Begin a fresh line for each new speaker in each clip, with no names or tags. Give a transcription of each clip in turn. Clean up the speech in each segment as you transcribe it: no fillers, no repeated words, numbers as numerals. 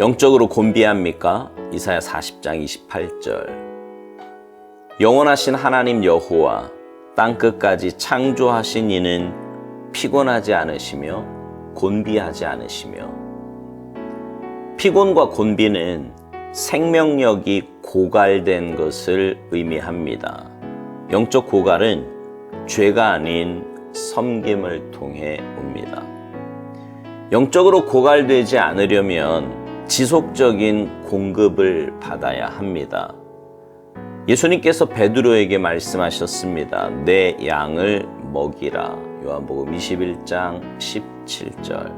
영적으로 곤비합니까? 이사야 40장 28절. 영원하신 하나님 여호와 땅끝까지 창조하신 이는 피곤하지 않으시며 곤비하지 않으시며. 피곤과 곤비는 생명력이 고갈된 것을 의미합니다. 영적 고갈은 죄가 아닌 섬김을 통해 옵니다. 영적으로 고갈되지 않으려면 지속적인 공급을 받아야 합니다. 예수님께서 베드로에게 말씀하셨습니다. 내 양을 먹이라. 요한복음 21장 17절.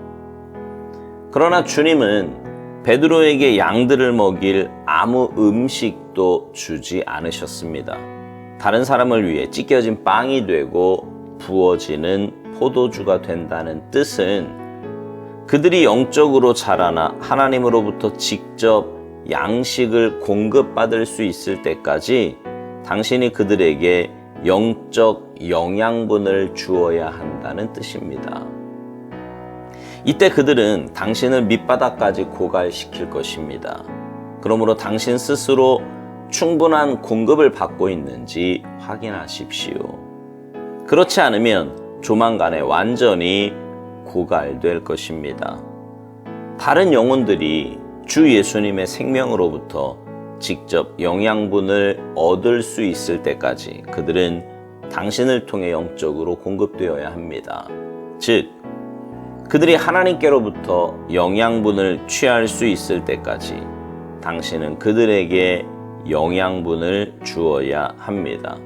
그러나 주님은 베드로에게 양들을 먹일 아무 음식도 주지 않으셨습니다. 다른 사람을 위해 찢겨진 빵이 되고 부어지는 포도주가 된다는 뜻은 그들이 영적으로 자라나 하나님으로부터 직접 양식을 공급받을 수 있을 때까지 당신이 그들에게 영적 영양분을 주어야 한다는 뜻입니다. 이때 그들은 당신을 밑바닥까지 고갈시킬 것입니다. 그러므로 당신 스스로 충분한 공급을 받고 있는지 확인하십시오. 그렇지 않으면 조만간에 완전히 고갈될 것입니다. 다른 영혼들이 주 예수님의 생명으로부터 직접 영양분을 얻을 수 있을 때까지 그들은 당신을 통해 영적으로 공급되어야 합니다. 즉, 그들이 하나님께로부터 영양분을 취할 수 있을 때까지 당신은 그들에게 영양분을 주어야 합니다.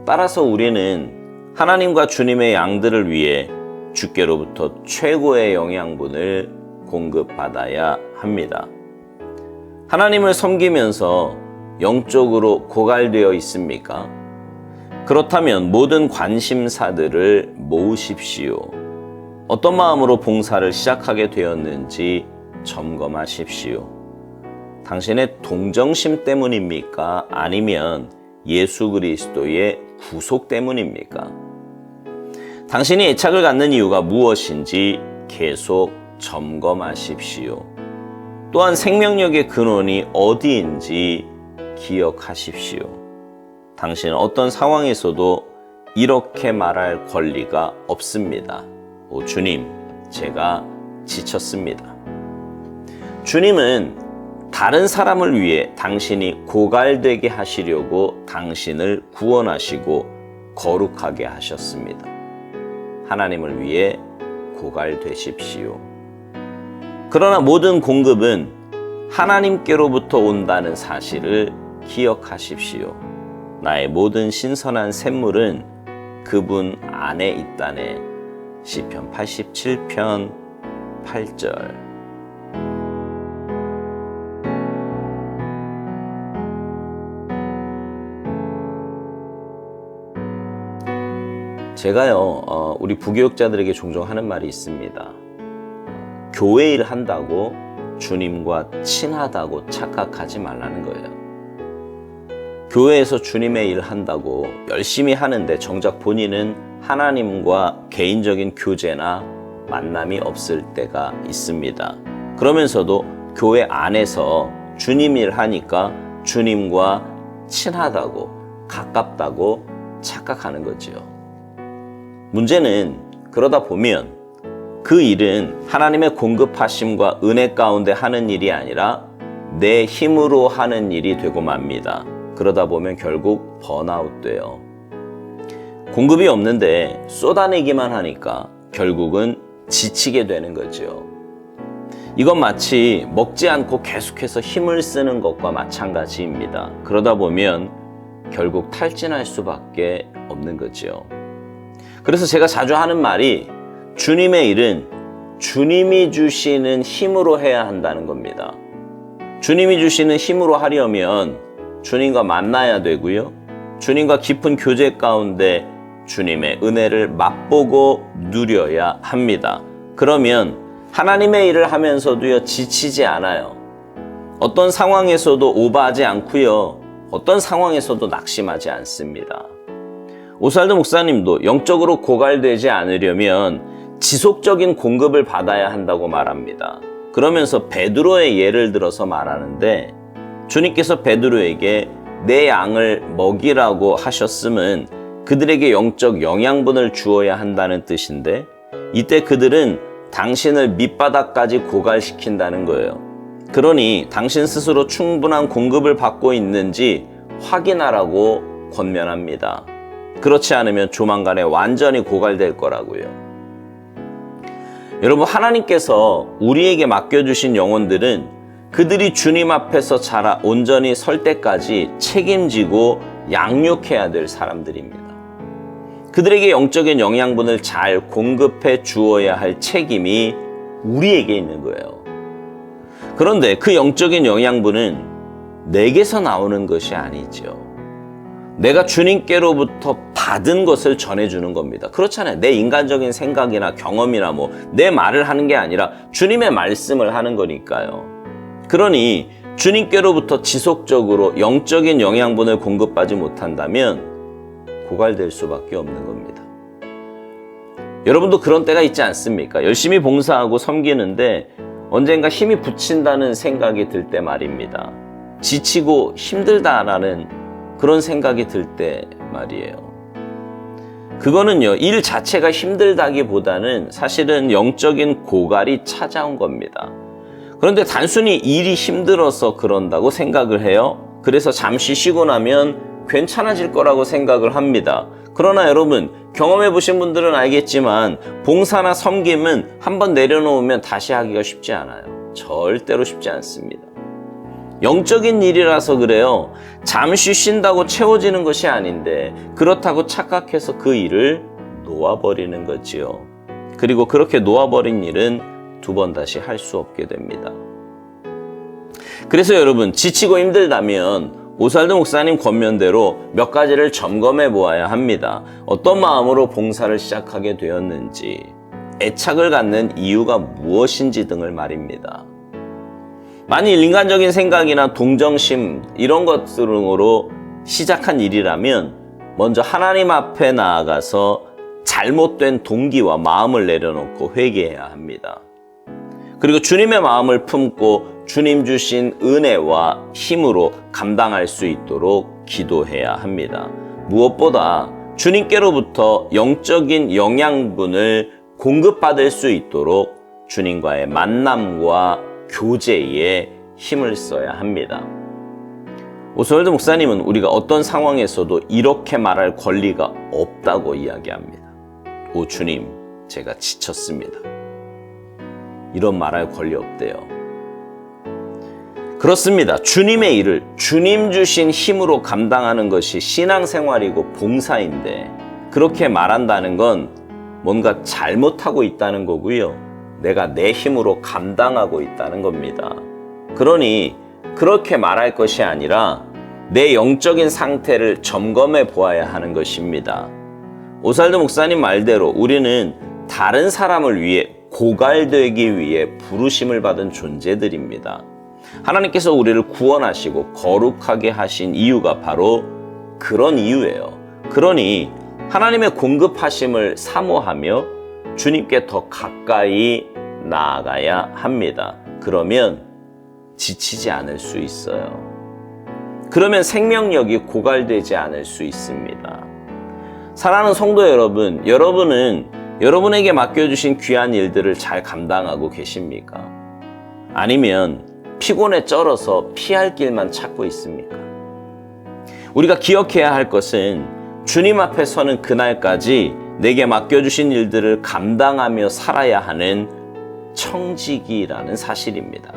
따라서 우리는 하나님과 주님의 양들을 위해 주께로부터 최고의 영양분을 공급받아야 합니다. 하나님을 섬기면서 영적으로 고갈되어 있습니까? 그렇다면 모든 관심사들을 모으십시오. 어떤 마음으로 봉사를 시작하게 되었는지 점검하십시오. 당신의 동정심 때문입니까? 아니면 예수 그리스도의 구속 때문입니까? 당신이 애착을 갖는 이유가 무엇인지 계속 점검하십시오. 또한 생명력의 근원이 어디인지 기억하십시오. 당신은 어떤 상황에서도 이렇게 말할 권리가 없습니다. 오 주님, 제가 지쳤습니다. 주님은 다른 사람을 위해 당신이 고갈되게 하시려고 당신을 구원하시고 거룩하게 하셨습니다. 하나님을 위해 고갈되십시오. 그러나 모든 공급은 하나님께로부터 온다는 사실을 기억하십시오. 나의 모든 신선한 샘물은 그분 안에 있다네. 시편 87편 8절. 제가요, 우리 부교육자들에게 종종 하는 말이 있습니다. 교회 일 한다고 주님과 친하다고 착각하지 말라는 거예요. 교회에서 주님의 일 한다고 열심히 하는데 정작 본인은 하나님과 개인적인 교제나 만남이 없을 때가 있습니다. 그러면서도 교회 안에서 주님 일 하니까 주님과 친하다고, 가깝다고 착각하는 거죠. 문제는 그러다 보면 그 일은 하나님의 공급하심과 은혜 가운데 하는 일이 아니라 내 힘으로 하는 일이 되고 맙니다. 그러다 보면 결국 번아웃 돼요. 공급이 없는데 쏟아내기만 하니까 결국은 지치게 되는 거죠. 이건 마치 먹지 않고 계속해서 힘을 쓰는 것과 마찬가지입니다. 그러다 보면 결국 탈진할 수밖에 없는 거죠. 그래서 제가 자주 하는 말이 주님의 일은 주님이 주시는 힘으로 해야 한다는 겁니다. 주님이 주시는 힘으로 하려면 주님과 만나야 되고요. 주님과 깊은 교제 가운데 주님의 은혜를 맛보고 누려야 합니다. 그러면 하나님의 일을 하면서도요, 지치지 않아요. 어떤 상황에서도 오버하지 않고요. 어떤 상황에서도 낙심하지 않습니다. 오살도 목사님도 영적으로 고갈되지 않으려면 지속적인 공급을 받아야 한다고 말합니다. 그러면서 베드로의 예를 들어서 말하는데, 주님께서 베드로에게 내 양을 먹이라고 하셨음은 그들에게 영적 영양분을 주어야 한다는 뜻인데, 이때 그들은 당신을 밑바닥까지 고갈시킨다는 거예요. 그러니 당신 스스로 충분한 공급을 받고 있는지 확인하라고 권면합니다. 그렇지 않으면 조만간에 완전히 고갈될 거라고요. 여러분, 하나님께서 우리에게 맡겨주신 영혼들은 그들이 주님 앞에서 자라 온전히 설 때까지 책임지고 양육해야 될 사람들입니다. 그들에게 영적인 영양분을 잘 공급해 주어야 할 책임이 우리에게 있는 거예요. 그런데 그 영적인 영양분은 내게서 나오는 것이 아니죠. 내가 주님께로부터 받은 것을 전해주는 겁니다. 그렇잖아요. 내 인간적인 생각이나 경험이나 내 말을 하는 게 아니라 주님의 말씀을 하는 거니까요. 그러니 주님께로부터 지속적으로 영적인 영양분을 공급받지 못한다면 고갈될 수밖에 없는 겁니다. 여러분도 그런 때가 있지 않습니까? 열심히 봉사하고 섬기는데 언젠가 힘이 붙인다는 생각이 들 때 말입니다. 지치고 힘들다라는 그런 생각이 들 때 말이에요. 그거는요, 일 자체가 힘들다기보다는 사실은 영적인 고갈이 찾아온 겁니다. 그런데 단순히 일이 힘들어서 그런다고 생각을 해요. 그래서 잠시 쉬고 나면 괜찮아질 거라고 생각을 합니다. 그러나 여러분, 경험해 보신 분들은 알겠지만 봉사나 섬김은 한번 내려놓으면 다시 하기가 쉽지 않아요. 절대로 쉽지 않습니다. 영적인 일이라서 그래요. 잠시 쉰다고 채워지는 것이 아닌데 그렇다고 착각해서 그 일을 놓아버리는 거지요. 그리고 그렇게 놓아버린 일은 두 번 다시 할 수 없게 됩니다. 그래서 여러분, 지치고 힘들다면 오살도 목사님 권면대로 몇 가지를 점검해 보아야 합니다. 어떤 마음으로 봉사를 시작하게 되었는지, 애착을 갖는 이유가 무엇인지 등을 말입니다. 만일 인간적인 생각이나 동정심 이런 것으로 시작한 일이라면 먼저 하나님 앞에 나아가서 잘못된 동기와 마음을 내려놓고 회개해야 합니다. 그리고 주님의 마음을 품고 주님 주신 은혜와 힘으로 감당할 수 있도록 기도해야 합니다. 무엇보다 주님께로부터 영적인 영양분을 공급받을 수 있도록 주님과의 만남과 교제에 힘을 써야 합니다. 오스월드 목사님은 우리가 어떤 상황에서도 이렇게 말할 권리가 없다고 이야기합니다. 오 주님, 제가 지쳤습니다. 이런 말할 권리 없대요. 그렇습니다. 주님의 일을 주님 주신 힘으로 감당하는 것이 신앙생활이고 봉사인데 그렇게 말한다는 건 뭔가 잘못하고 있다는 거고요. 내가 내 힘으로 감당하고 있다는 겁니다. 그러니 그렇게 말할 것이 아니라 내 영적인 상태를 점검해 보아야 하는 것입니다. 오살드 목사님 말대로 우리는 다른 사람을 위해 고갈되기 위해 부르심을 받은 존재들입니다. 하나님께서 우리를 구원하시고 거룩하게 하신 이유가 바로 그런 이유예요. 그러니 하나님의 공급하심을 사모하며 주님께 더 가까이 나아가야 합니다. 그러면 지치지 않을 수 있어요. 그러면 생명력이 고갈되지 않을 수 있습니다. 사랑하는 성도 여러분, 여러분은 여러분에게 맡겨주신 귀한 일들을 잘 감당하고 계십니까? 아니면 피곤에 쩔어서 피할 길만 찾고 있습니까? 우리가 기억해야 할 것은 주님 앞에 서는 그날까지 내게 맡겨주신 일들을 감당하며 살아야 하는 청지기라는 사실입니다.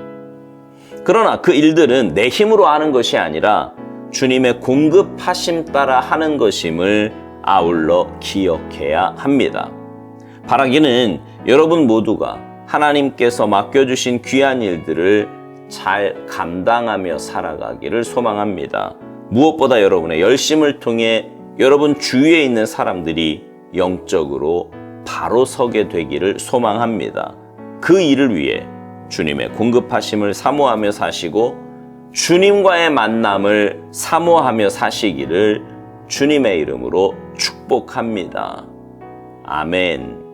그러나 그 일들은 내 힘으로 하는 것이 아니라 주님의 공급하심 따라 하는 것임을 아울러 기억해야 합니다. 바라기는 여러분 모두가 하나님께서 맡겨주신 귀한 일들을 잘 감당하며 살아가기를 소망합니다. 무엇보다 여러분의 열심을 통해 여러분 주위에 있는 사람들이 영적으로 바로 서게 되기를 소망합니다. 그 일을 위해 주님의 공급하심을 사모하며 사시고 주님과의 만남을 사모하며 사시기를 주님의 이름으로 축복합니다. 아멘.